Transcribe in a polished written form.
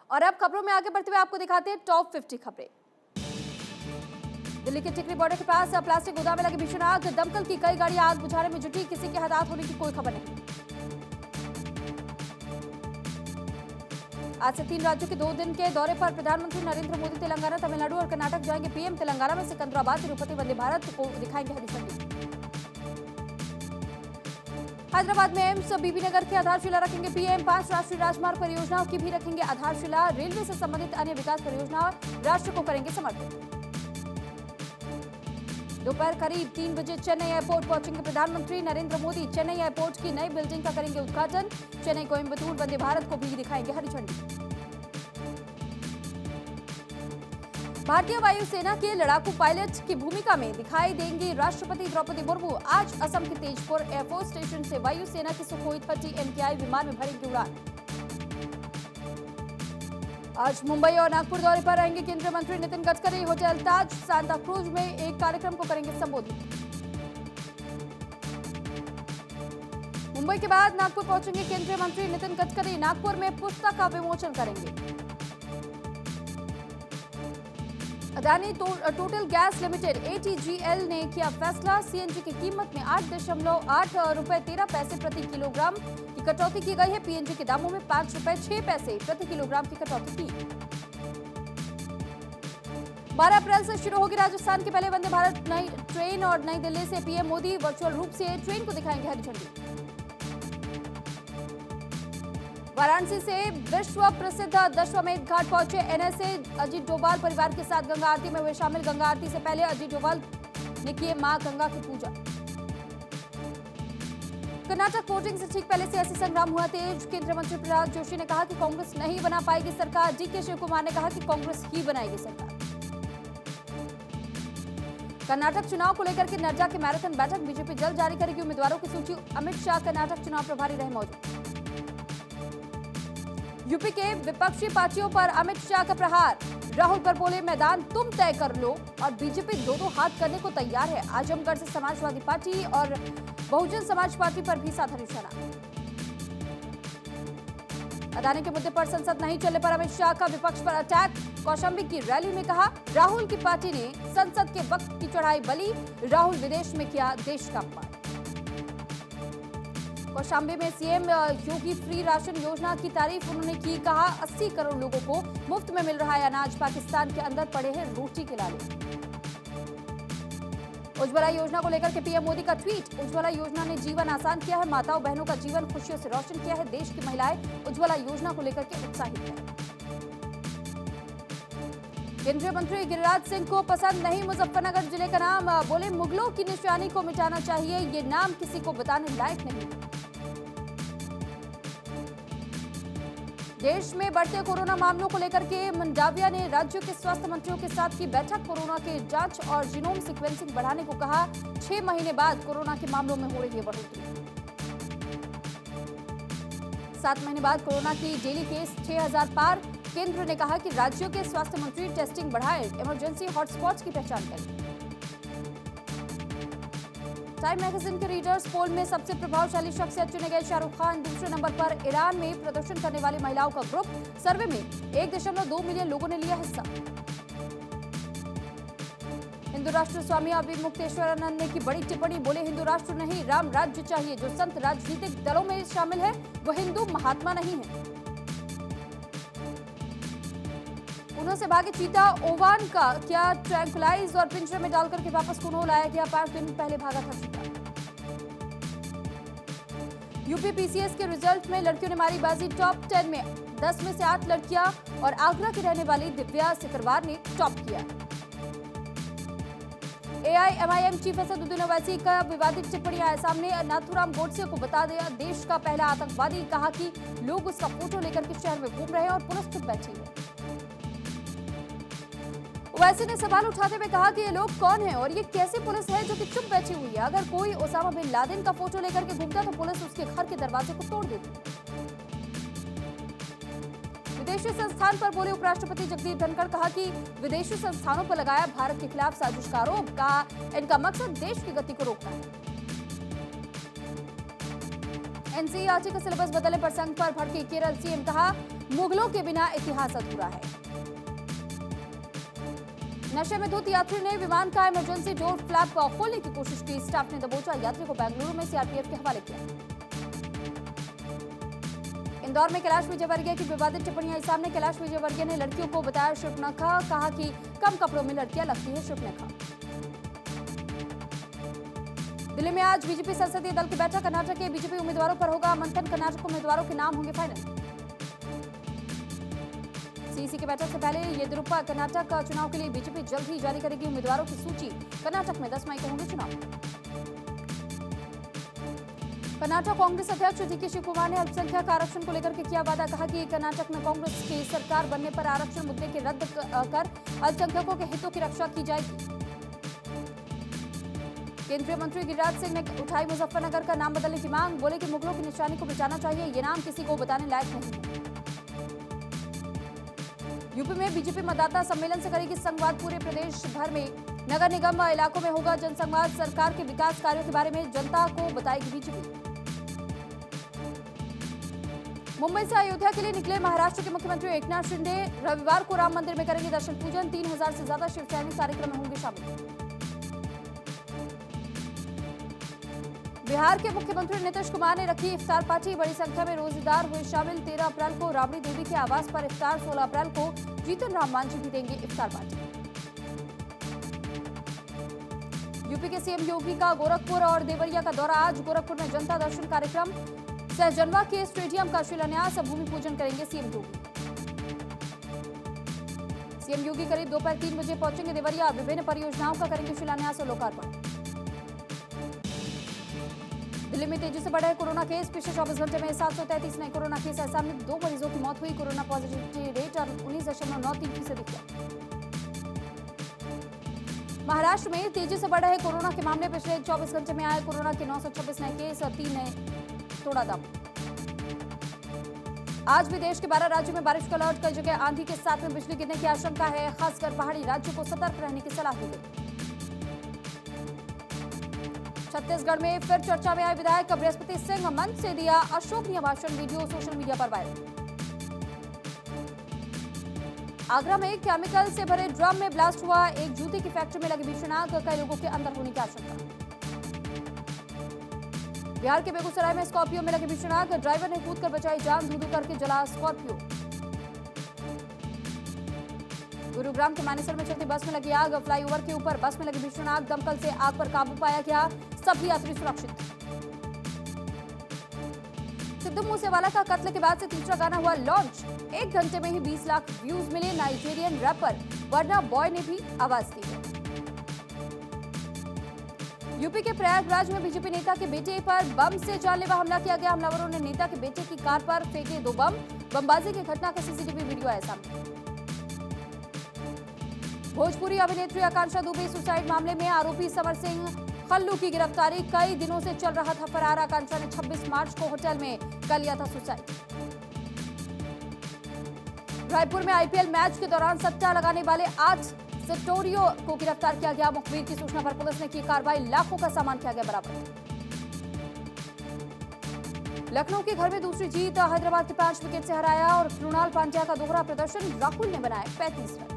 और अब खबरों में आगे बढ़ते हुए आपको दिखाते हैं टॉप 50 खबरें। दिल्ली के टिकरी बॉर्डर के पास प्लास्टिक गोदाम में लगी भीषण आग। दमकल की कई गाड़ियां आग बुझाने में जुटी, किसी के हताहत होने की कोई खबर नहीं। आज से 3 राज्यों के 2 दिन के दौरे पर प्रधानमंत्री नरेंद्र मोदी तेलंगाना, तमिलनाडु और कर्नाटक जाएंगे। पीएम तेलंगाना में सिकंदराबाद, तिरुपति, वंदे भारत को दिखाएंगे हरी झंडी। हैदराबाद में एम्स बीबी नगर की आधारशिला रखेंगे पीएम। 5 राष्ट्रीय राजमार्ग परियोजनाओं की भी रखेंगे आधारशिला। रेलवे से संबंधित अन्य विकास परियोजना राष्ट्र को करेंगे समर्पित। दोपहर करीब 3 बजे चेन्नई एयरपोर्ट पहुंचेंगे प्रधानमंत्री नरेंद्र मोदी। चेन्नई एयरपोर्ट की नई बिल्डिंग का करेंगे उद्घाटन। चेन्नई कोयंबटूर वंदे भारत को भी दिखाएंगे हरी झंडी। भारतीय वायुसेना के लड़ाकू पायलट की भूमिका में दिखाई देंगी राष्ट्रपति द्रौपदी मुर्मू। आज असम के तेजपुर एयरफोर्स स्टेशन से वायुसेना की सुखोई 30 MKI विमान में भरेंगे उड़ान। आज मुंबई और नागपुर दौरे पर रहेंगे केंद्रीय मंत्री नितिन गडकरी। होटल ताज सांता क्रूज में एक कार्यक्रम को करेंगे संबोधित। मुंबई के बाद नागपुर पहुंचेंगे केंद्रीय मंत्री नितिन गडकरी। नागपुर में पुस्तक का विमोचन करेंगे। Adani total gas limited ATGL ने किया फैसला। CNG की कीमत में 8.8 रुपए 13 पैसे प्रति किलोग्राम की कटौती की गई है। PNG के दामों में 5 रुपए 6 पैसे प्रति किलोग्राम की कटौती की। 12 अप्रैल से शुरू होगी राजस्थान के पहले वंदे भारत नई ट्रेन और नई दिल्ली से पीएम मोदी वर्चुअल रूप से ट्रेन को दिखाएंगे हरी झंडी। वाराणसी से विश्व प्रसिद्ध दशाश्वमेध घाट पहुंचे NSA अजीत डोभाल परिवार के साथ गंगा आरती में हुए शामिल। गंगा आरती से पहले अजीत डोभाल ने किए मां गंगा की पूजा। कर्नाटक वोटिंग से ठीक पहले सियासी संग्राम हुआ तेज। केंद्रीय मंत्री प्रहलाद जोशी ने कहा कि कांग्रेस नहीं बना पाएगी सरकार। DK शिवकुमार ने कहा कि कांग्रेस ही बनाएगी सरकार। कर्नाटक चुनाव को लेकर के नड्डा की मैराथन बैठक। बीजेपी जल्द जारी करेगी उम्मीदवारों की सूची। अमित शाह कर्नाटक चुनाव प्रभारी रहे मौजूद। यूपी के विपक्षी पार्टियों पर अमित शाह का प्रहार। राहुल पर बोले मैदान तुम तय कर लो और बीजेपी 2-2 हाथ करने को तैयार है। आजमगढ़ से समाजवादी पार्टी और बहुजन समाज पार्टी पर भी साधा निशाना। अदानी के मुद्दे पर संसद नहीं चलने पर अमित शाह का विपक्ष पर अटैक। कौशाम्बी की रैली में कहा राहुल की पार्टी ने संसद के वक्त की चढ़ाई बली। राहुल विदेश में किया देश का अपमान। कौशाम्बी में सीएम योगी फ्री राशन योजना की तारीफ उन्होंने की। कहा 80 करोड़ लोगों को मुफ्त में मिल रहा है अनाज। पाकिस्तान के अंदर पड़े हैं रोटी के लाले। उज्ज्वला योजना को लेकर के पीएम मोदी का ट्वीट। उज्ज्वला योजना ने जीवन आसान किया है। माताओं बहनों का जीवन खुशियों से रोशन किया है। देश की महिलाएं उज्ज्वला योजना को लेकर के उत्साहित हैं। केंद्रीय मंत्री गिरिराज सिंह को पसंद नहीं मुजफ्फरनगर जिले का नाम। बोले मुगलों की निशानी को मिटाना चाहिए। ये नाम किसी को बताने लायक नहीं। देश में बढ़ते कोरोना मामलों को लेकर के मंडाविया ने राज्यों के स्वास्थ्य मंत्रियों के साथ की बैठक। कोरोना के जांच और जीनोम सीक्वेंसिंग बढ़ाने को कहा। 6 महीने बाद कोरोना के मामलों में हो रही है बढ़ोतरी। 7 महीने बाद कोरोना की डेली केस 6000 पार। केंद्र ने कहा कि राज्यों के स्वास्थ्य मंत्री टेस्टिंग बढ़ाएं, इमरजेंसी हॉटस्पॉट्स की पहचान करें। टाइम मैगजीन के रीडर्स पोल में सबसे प्रभावशाली शख्सियत चुने गए शाहरुख खान। दूसरे नंबर पर ईरान में प्रदर्शन करने वाली महिलाओं का ग्रुप। सर्वे में 1.2 मिलियन लोगों ने लिया हिस्सा। हिंदू राष्ट्र स्वामी अभिमुक्तेश्वरानंद ने की बड़ी टिप्पणी। बोले हिंदू राष्ट्र नहीं राम राज्य चाहिए। जो संत राजनीतिक दलों में शामिल है वो हिंदू महात्मा नहीं है। उन्होंने से भागे चीता ओवान का क्या ट्रैंकुलाइज और पिंजरे में डालकर के वापस कुनों लाया गया। 5 दिन पहले भागा था चीता। यूपी PCS के रिजल्ट में लड़कियों ने मारी बाजी। टॉप 10 में 10 में से 8 लड़कियां और आगरा की रहने वाली दिव्या सिकरवार ने टॉप किया। AIMIM चीफ असदुद्दीन ओवैसी का विवादित टिप्पणी आया सामने। नाथुराम गोडसे को बता दिया देश का पहला आतंकवादी। कहा कि लोग उसका फोटो लेकर के शहर में घूम रहे हैं और पुलिस चुप बैठी है। ओवैसी ने सवाल उठाते हुए कहा कि ये लोग कौन हैं और ये कैसी पुलिस है जो कि चुप बैठी हुई है। अगर कोई ओसामा बिन लादेन का फोटो लेकर के घूमता तो पुलिस उसके घर के दरवाजे को तोड़ देती। विदेशी संस्थान पर बोले उपराष्ट्रपति जगदीप धनखड़। कहा कि विदेशी संस्थानों पर लगाया भारत के खिलाफ साजिश का आरोप। कहा इनका मकसद देश की गति को रोकना है। NCERT का सिलेबस बदलने प्रसंग पर भड़के केरल। CM कहा मुगलों के बिना इतिहास अधूरा है। नशे में धुत यात्री ने विमान का इमरजेंसी डोर फ्लैप खोलने की कोशिश की। स्टाफ ने दबोचा यात्री को बेंगलुरु में सीआरपीएफ के हवाले किया। इंदौर में कैलाश विजयवर्गीय की विवादित टिप्पणियां सामने। कैलाश विजयवर्गीय ने लड़कियों को बताया शूर्पणखा, कहा कि कम कपड़ों में लड़कियां लगती है शूर्पणखा। दिल्ली में आज बीजेपी संसदीय दल की बैठक। कर्नाटक के बीजेपी उम्मीदवारों पर होगा मंथन। कर्नाटक उम्मीदवारों के नाम होंगे फाइनल। सीईसी की बैठक से पहले येदियुरप्पा कर्नाटक चुनाव के लिए बीजेपी जल्द ही जारी करेगी उम्मीदवारों की सूची। कर्नाटक में 10 मई को होंगे चुनाव। कर्नाटक कांग्रेस अध्यक्ष डीके शिवकुमार ने अल्पसंख्यक आरक्षण को लेकर के किया वादा। कहा कि कर्नाटक में कांग्रेस की सरकार बनने पर आरक्षण मुद्दे के रद्द कर अल्पसंख्यकों के हितों की रक्षा की जाएगी। केंद्रीय मंत्री गिरिराज सिंह ने उठाई मुजफ्फरनगर का नाम बदलने की मांग। बोले कि मुगलों की निशानी को बचाना चाहिए, ये नाम किसी को बताने लायक नहीं है। यूपी में बीजेपी मतदाता सम्मेलन से करेगी संवाद। पूरे प्रदेश भर में नगर निगम इलाकों में होगा जनसंवाद। सरकार के विकास कार्यों के बारे में जनता को बताएगी बीजेपी। मुंबई से अयोध्या के लिए निकले महाराष्ट्र के मुख्यमंत्री एकनाथ शिंदे। रविवार को राम मंदिर में करेंगे दर्शन पूजन। 3000 से ज्यादा शिव सैनिक कार्यक्रम में होंगे शामिल। बिहार के मुख्यमंत्री नीतीश कुमार ने रखी इफ्तार पार्टी। बड़ी संख्या में रोजेदार हुए शामिल। 13 अप्रैल को राबड़ी देवी के आवास पर इफ्तार। 16 अप्रैल को जीतन राम मांझी भी देंगे इफ्तार पार्टी। यूपी के सीएम योगी का गोरखपुर और देवरिया का दौरा। आज गोरखपुर में जनता दर्शन कार्यक्रम। सहजनवा के स्टेडियम का शिलान्यास। भूमि पूजन करेंगे सीएम योगी। सीएम योगी करीब दोपहर 3 बजे पहुंचेंगे देवरिया। विभिन्न परियोजनाओं का करेंगे शिलान्यास और लोकार्पण। दिल्ली में तेजी से बढ़े कोरोना केस। पिछले 24 घंटे में 733 नए कोरोना केस आए सामने। 2 मरीजों की मौत हुई। कोरोना पॉजिटिविटी रेट 19.93% दिखा। महाराष्ट्र में तेजी से बढ़े कोरोना के मामले। पिछले 24 घंटे में आए कोरोना के 926 नए केस और 3 ने तोड़ा दम। आज भी देश के 12 राज्यों में बारिश का अलर्ट। कई जगह आंधी के साथ में बिजली गिरने की आशंका है। खासकर पहाड़ी राज्यों को सतर्क रहने की सलाह दी गई। छत्तीसगढ़ में फिर चर्चा में आए विधायक बृहस्पति सिंह। मंच से दिया अशोभनीय भाषण। वीडियो सोशल मीडिया पर वायरल। आगरा में केमिकल से भरे ड्रम में ब्लास्ट हुआ। एक जूते की फैक्ट्री में लगी भीषण आग। कई लोगों के अंदर होने की आशंका। बिहार के बेगूसराय में स्कॉर्पियो में लगी भीषण आग। ड्राइवर ने कूदकर बचाई जान। धू-धू करके जला स्कॉर्पियो। गुरुग्राम के मानेसर में चलती बस में लगी आग। फ्लाईओवर के ऊपर बस में लगी भीषण आग। दमकल से आग पर काबू पाया गया। सभी यात्री सुरक्षित। सिद्धू मूसेवाला का कत्ल के बाद से तीसरा गाना हुआ लॉन्च। 1 घंटे में ही 20 लाख व्यूज मिले। नाइजीरियन रैपर बर्ना बॉय ने भी आवाज दी है। यूपी के प्रयागराज में बीजेपी नेता के बेटे पर बम से जानलेवा हमला किया गया। हमलावरों ने नेता के बेटे की कार पर फेंके 2 बम। बमबाजी की घटना का सीसीटीवी वीडियो आया सामने। भोजपुरी अभिनेत्री आकांक्षा दुबे सुसाइड मामले में आरोपी समर सिंह खल्लू की गिरफ्तारी। कई दिनों से चल रहा था फरार। आकांक्षा ने 26 मार्च को होटल में कर लिया था सुसाइड। रायपुर में आईपीएल मैच के दौरान सट्टा लगाने वाले 8 सिटोरियो को गिरफ्तार किया गया। मुखबिर की सूचना पर पुलिस ने की कार्रवाई। लाखों का सामान किया गया बरामद। लखनऊ के घर में दूसरी जीत। हैदराबाद के 5 विकेट से हराया और कृणाल पांड्या का दोहरा प्रदर्शन। राहुल ने बनाए 35 रन।